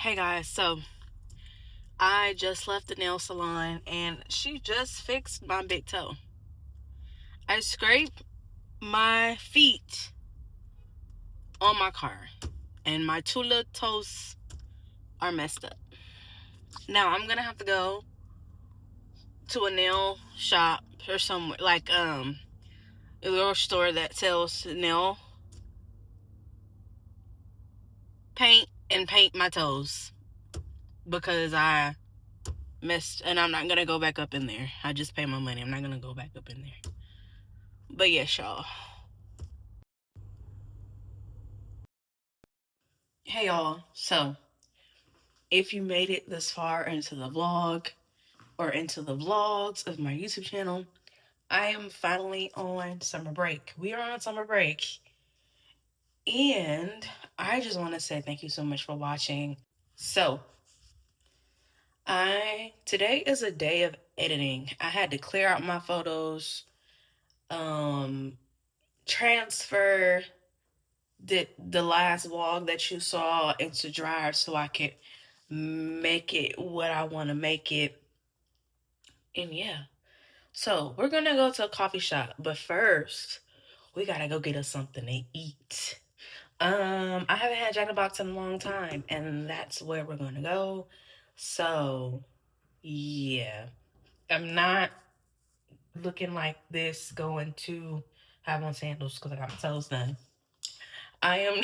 Hey guys, so I just left the nail salon and she just fixed my big toe. I scraped my feet on my car and my two little toes are messed up. Now I'm gonna have to go to a nail shop or somewhere like a little store that sells nail paint and paint my toes because I missed and I'm not gonna go back up in there. I just pay my money. I'm not gonna go back up in there. But yes, y'all. Hey y'all. So if you made it this far into the vlog or into the vlogs of my YouTube channel, I am finally on summer break. We are on summer break. And I just want to say thank you so much for watching. So, today is a day of editing. I had to clear out my photos, transfer the last vlog that you saw into Drive so I could make it what I want to make it. And yeah. So we're gonna go to a coffee shop, but first we gotta go get us something to eat. I haven't had Jack in the Box in a long time, and that's where we're gonna go. So yeah, I'm not looking like this going to have on sandals because I got my toes done. I am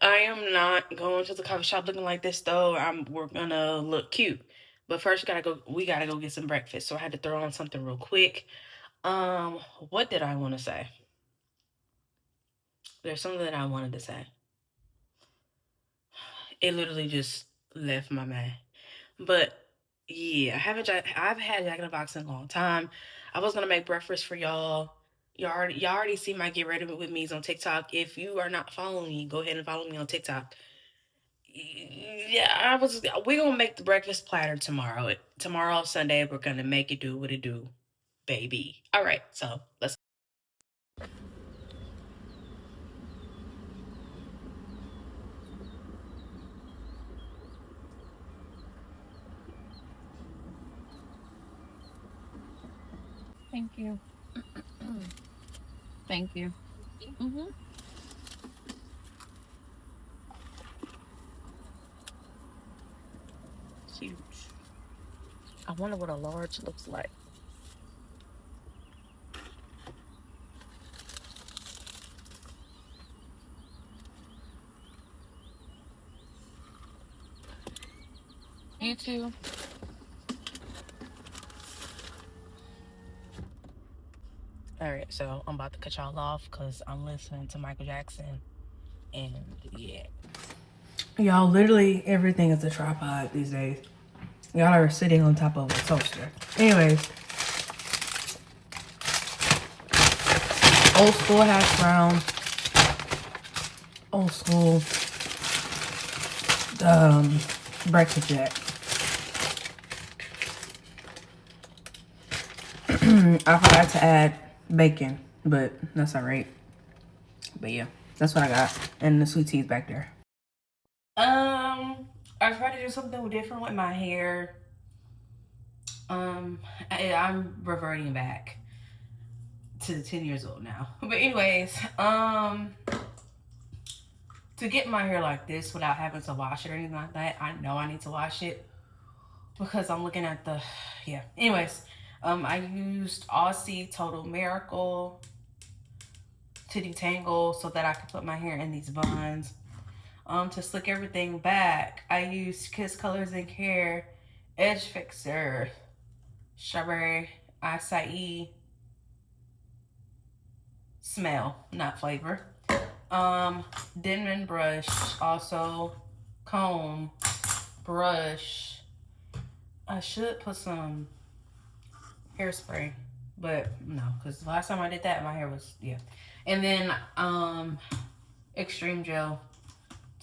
I am not going to the coffee shop looking like this though. We're gonna look cute. But first we gotta go get some breakfast. So I had to throw on something real quick. What did I want to say? There's something that I wanted to say. It literally just left my mind. But yeah, I've had Jack in the Box in a long time. I was gonna make breakfast for y'all. Y'all already see my get ready with me's on TikTok. If you are not following me, go ahead and follow me on TikTok. Yeah, we're gonna make the breakfast platter tomorrow. Tomorrow, Sunday, we're gonna make it do what it do, baby. All right, so let's. Thank you. Thank you. Mm-hmm. It's huge. I wonder what a large looks like. You too. All right, so I'm about to cut y'all off because I'm listening to Michael Jackson, and yeah. Y'all, literally everything is a tripod these days. Y'all are sitting on top of a toaster. Anyways, old school hash brown, old school breakfast jack. I forgot to add bacon, but that's all right. But yeah, that's what I got, and the sweet tea's back there. I tried to do something different with my hair. I'm reverting back to the 10 years old now. But anyways, to get my hair like this without having to wash it or anything like that, I know I need to wash it because I'm looking at the, yeah. Anyways, I used Aussie Total Miracle to detangle so that I could put my hair in these buns. To slick everything back, I used Kiss Colors and Care Edge Fixer, Strawberry Acai smell, not flavor. Denman brush, also comb, brush. I should put some hairspray, but no, because the last time I did that, my hair was, yeah. And then extreme gel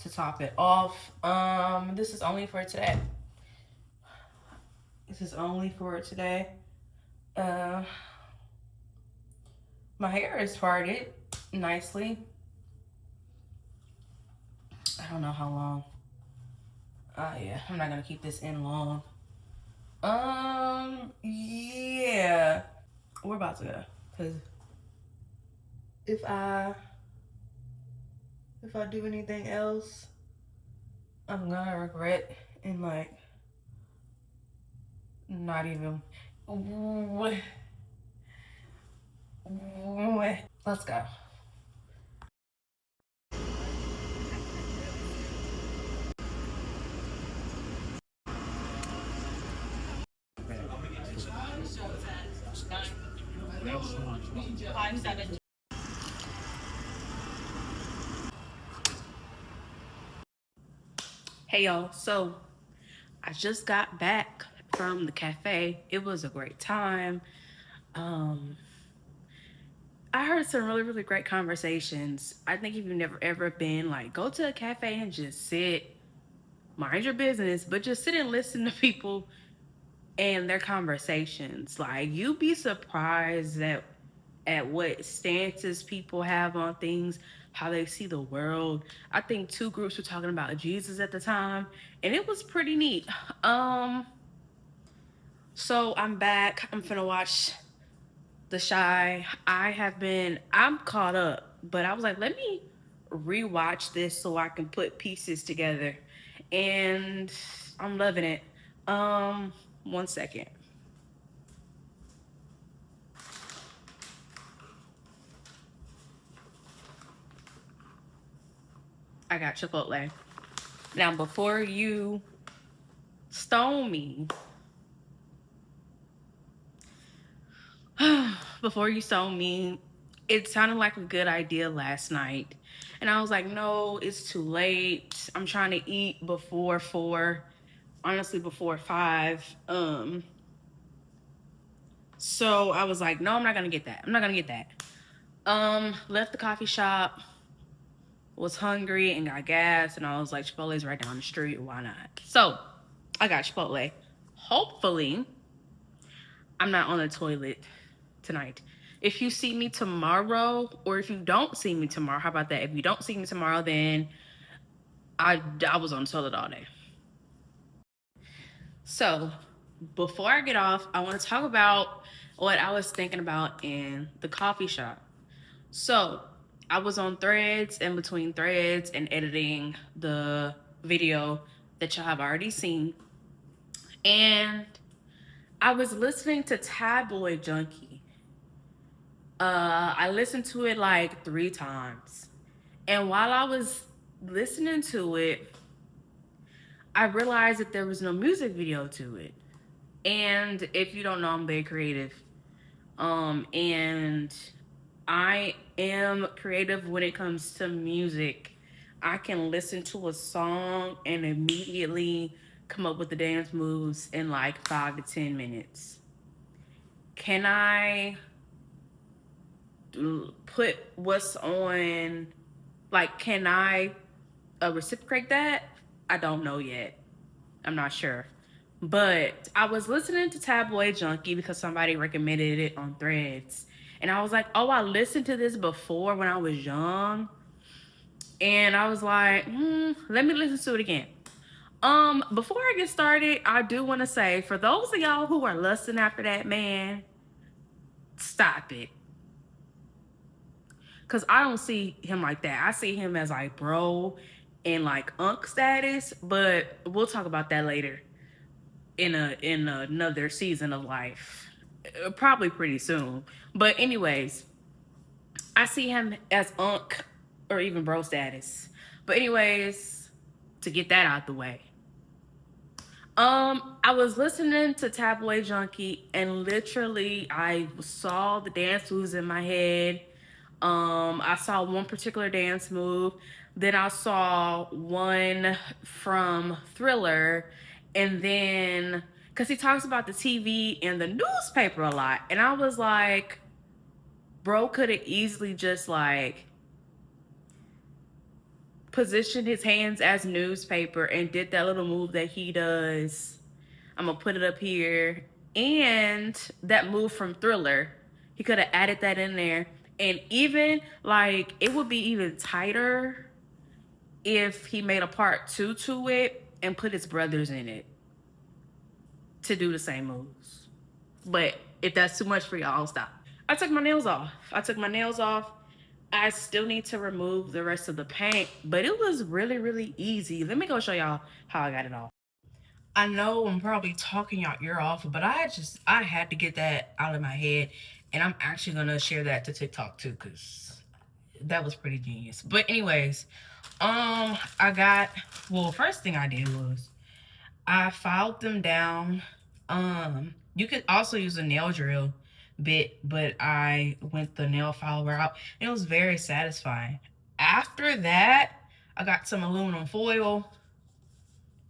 to top it off. This is only for today. This is only for today. My hair is parted nicely. I don't know how long Yeah, I'm not gonna keep this in long. Yeah, we're about to go, because if I do anything else, I'm gonna regret and like not even. Let's go. Hey y'all, so I just got back from the cafe. It was a great time. Um, I heard some really, really great conversations. I think if you've never ever been, like, go to a cafe and just sit, mind your business, but just sit and listen to people and their conversations. Like, you'd be surprised at what stances people have on things, how they see the world. I think two groups were talking about Jesus at the time, and it was pretty neat. Um, so I'm back. I'm finna watch The Shy. I'm caught up, but I was like, let me rewatch this so I can put pieces together. And I'm loving it. 1 second. I got Chipotle. Now, before you stone me, before you stone me, it sounded like a good idea last night. And I was like, no, it's too late. I'm trying to eat before 4, honestly, before 5. So I was like, no, I'm not gonna get that. I'm not gonna get that. Left the coffee shop, was hungry and got gas, and I was like, Chipotle's right down the street, why not? So I got Chipotle. Hopefully, I'm not on the toilet tonight. If you see me tomorrow, or if you don't see me tomorrow, how about that? If you don't see me tomorrow, then I was on the toilet all day. So before I get off, I want to talk about what I was thinking about in the coffee shop. So I was on threads, in between threads and editing the video that y'all have already seen. And I was listening to Tabloid Junkie. I listened to it like 3 times. And while I was listening to it, I realized that there was no music video to it. And if you don't know, I'm very creative. And I am creative when it comes to music. I can listen to a song and immediately come up with the dance moves in like 5 to 10 minutes. Can I put what's on, like, can I reciprocate that? I don't know yet. I'm not sure. But I was listening to Tabloid Junkie because somebody recommended it on Threads. And I was like, oh, I listened to this before when I was young. And I was like, let me listen to it again. Before I get started, I do want to say, for those of y'all who are lusting after that man, stop it. Cause I don't see him like that. I see him as like bro and like unk status, but we'll talk about that later in another season of life. Probably pretty soon. But anyways, I see him as unk or even bro status. But anyways, to get that out the way. I was listening to Tabloid Junkie and literally I saw the dance moves in my head. I saw one particular dance move. Then I saw one from Thriller. And then, because he talks about the TV and the newspaper a lot. And I was like, bro could have easily just like positioned his hands as newspaper and did that little move that he does. I'm gonna put it up here. And that move from Thriller, he could have added that in there. And even like it would be even tighter if he made a part 2 to it and put his brothers in it to do the same moves. But if that's too much for y'all, I'll stop. I took my nails off. I still need to remove the rest of the paint, but it was really, really easy. Let me go show y'all how I got it off. I know I'm probably talking y'all ear off, but I had to get that out of my head, and I'm actually gonna share that to TikTok too, cause that was pretty genius. But anyways, I got, well, first thing I did was I filed them down. You could also use a nail drill bit, but I went the nail file route. It was very satisfying. After that, I got some aluminum foil,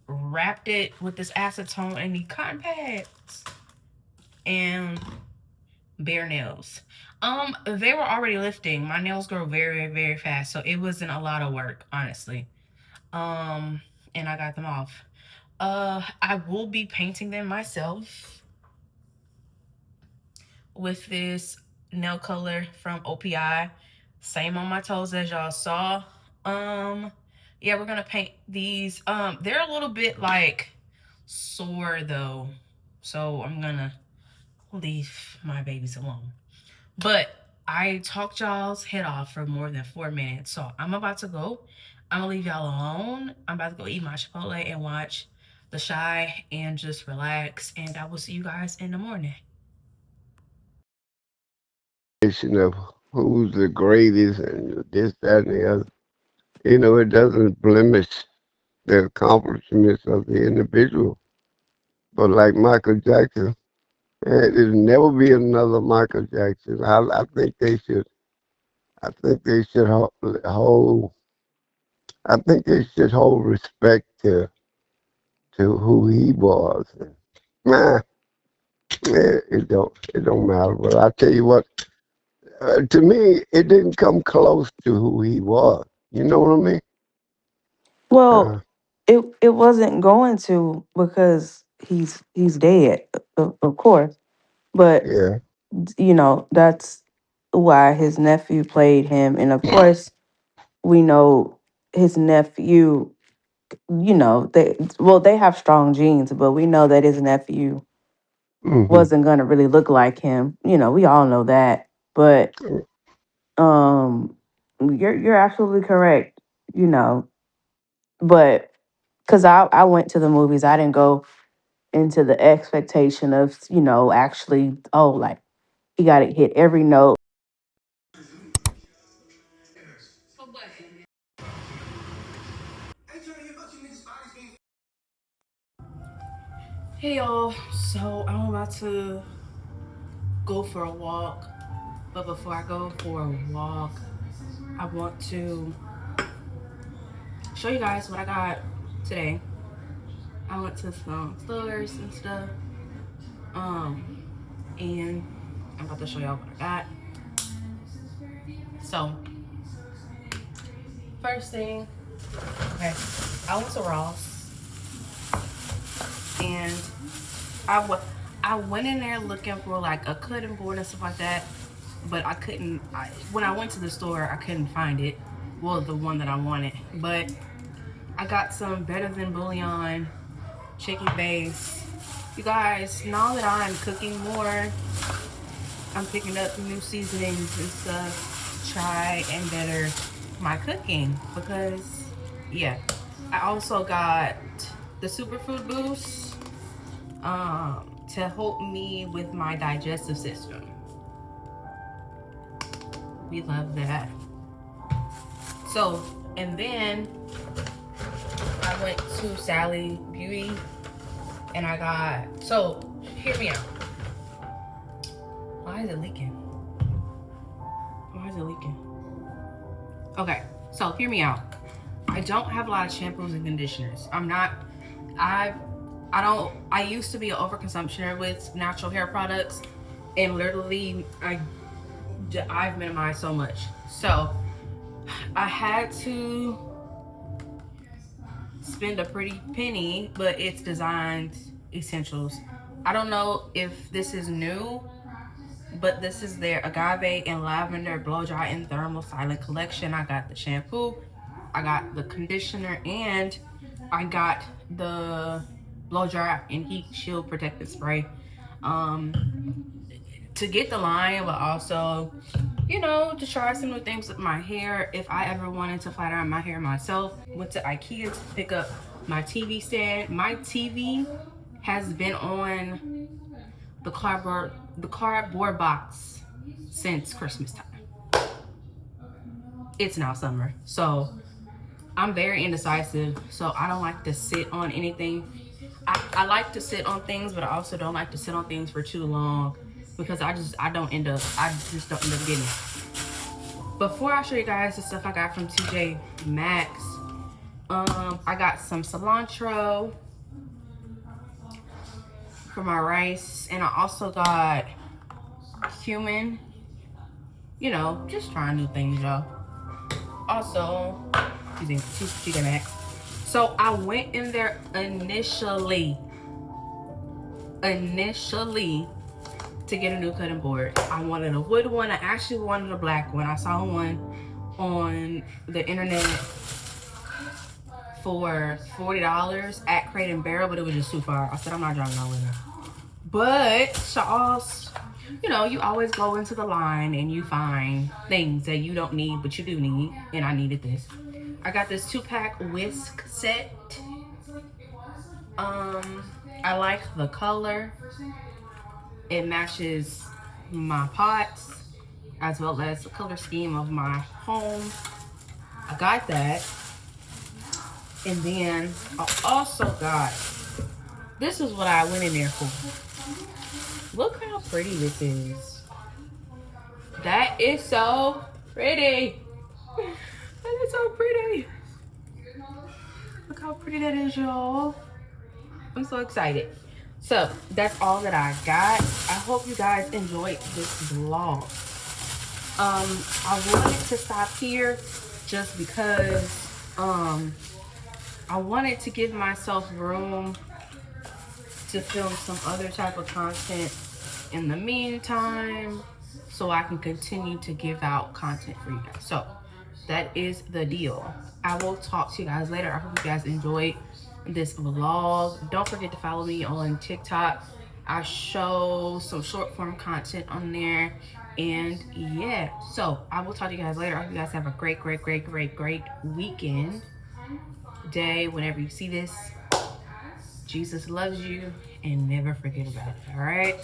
wrapped it with this acetone and the cotton pads, and bare nails. They were already lifting. My nails grow very, very fast, so it wasn't a lot of work, honestly. And I got them off. I will be painting them myself with this nail color from OPI. Same on my toes as y'all saw. Yeah, we're gonna paint these. They're a little bit like sore though, so I'm gonna leave my babies alone. But I talked y'all's head off for more than 4 minutes, so I'm about to go. I'm gonna leave y'all alone. I'm about to go eat my Chipotle and watch The Shy and just relax, and I will see you guys in the morning. Of who's the greatest and this, that, and the other. It doesn't blemish the accomplishments of the individual. But like Michael Jackson, there'll never be another Michael Jackson. I think they should. I think they should hold. I think they should hold respect to who he was. Nah, it don't matter. But I tell you what, to me, it didn't come close to who he was. You know what I mean? Well, Uh, it wasn't going to because he's dead, of course. But yeah. that's why his nephew played him, and of course we know his nephew. They have strong genes, but we know that his nephew Hmm. wasn't gonna really look like him. We all know that. But um, you're absolutely correct. You know, but because I went to the movies, I didn't go into the expectation of, actually, oh, like he got to hit every note. Hey y'all, so I'm about to go for a walk, but before I go for a walk, I want to show you guys what I got today. I went to some stores and stuff, um, and I'm about to show y'all what I got. So, first thing, okay, I went to Ross, and I went in there looking for like a cutting board and stuff like that, but I couldn't. When I went to the store, I couldn't find it. Well, the one that I wanted, but I got some Better Than Bouillon chicken base. You guys, now that I'm cooking more, I'm picking up new seasonings and stuff to try and better my cooking because, yeah. I also got the Superfood Boost to help me with my digestive system. We love that. So, and then I went to Sally Beauty and I got, so hear me out. Why is it leaking? Why is it leaking? Okay, so hear me out. I don't have a lot of shampoos and conditioners. I I used to be an overconsumptioner with natural hair products, and literally I've minimized so much. So I had to spend a pretty penny, but it's designed essentials. I don't know if this is new, but this is their agave and lavender blow dry and thermal silent collection. I got the shampoo, I got the conditioner, and I got the blow dry and heat shield protective spray. Um, to get the line, but also, you know, to try some new things with my hair. If I ever wanted to flat iron my hair myself, went to IKEA to pick up my TV stand. My TV has been on the cardboard box since Christmas time. It's now summer, so I'm very indecisive, so I don't like to sit on anything. I like to sit on things, but I also don't like to sit on things for too long because I just don't end up getting it. Before I show you guys the stuff I got from TJ Maxx, I got some cilantro for my rice, and I also got cumin. You know, just trying new things, y'all. Also, using TJ Maxx. So I went in there initially to get a new cutting board. I wanted a wood one. I actually wanted a black one. I saw one on the internet for $40 at Crate and Barrel, but it was just too far. I said, I'm not driving nowhere. But Shaw's, you know, you always go into the line and you find things that you don't need, but you do need. And I needed this. I got this 2-pack whisk set. I like the color. It matches my pots as well as the color scheme of my home. I got that. And then I also got, this is what I went in there for. Look how pretty this is. That is so pretty. That is so pretty. Look how pretty that is, y'all. I'm so excited. So that's all that I got. I hope you guys enjoyed this vlog. I wanted to stop here just because I wanted to give myself room to film some other type of content in the meantime, so I can continue to give out content for you guys. So that is the deal. I will talk to you guys later. I hope you guys enjoyed this vlog. Don't forget to follow me on TikTok. I show some short form content on there. And yeah, so I will talk to you guys later. I hope you guys have a great weekend, day, whenever you see this. Jesus loves you, and never forget about it, all right?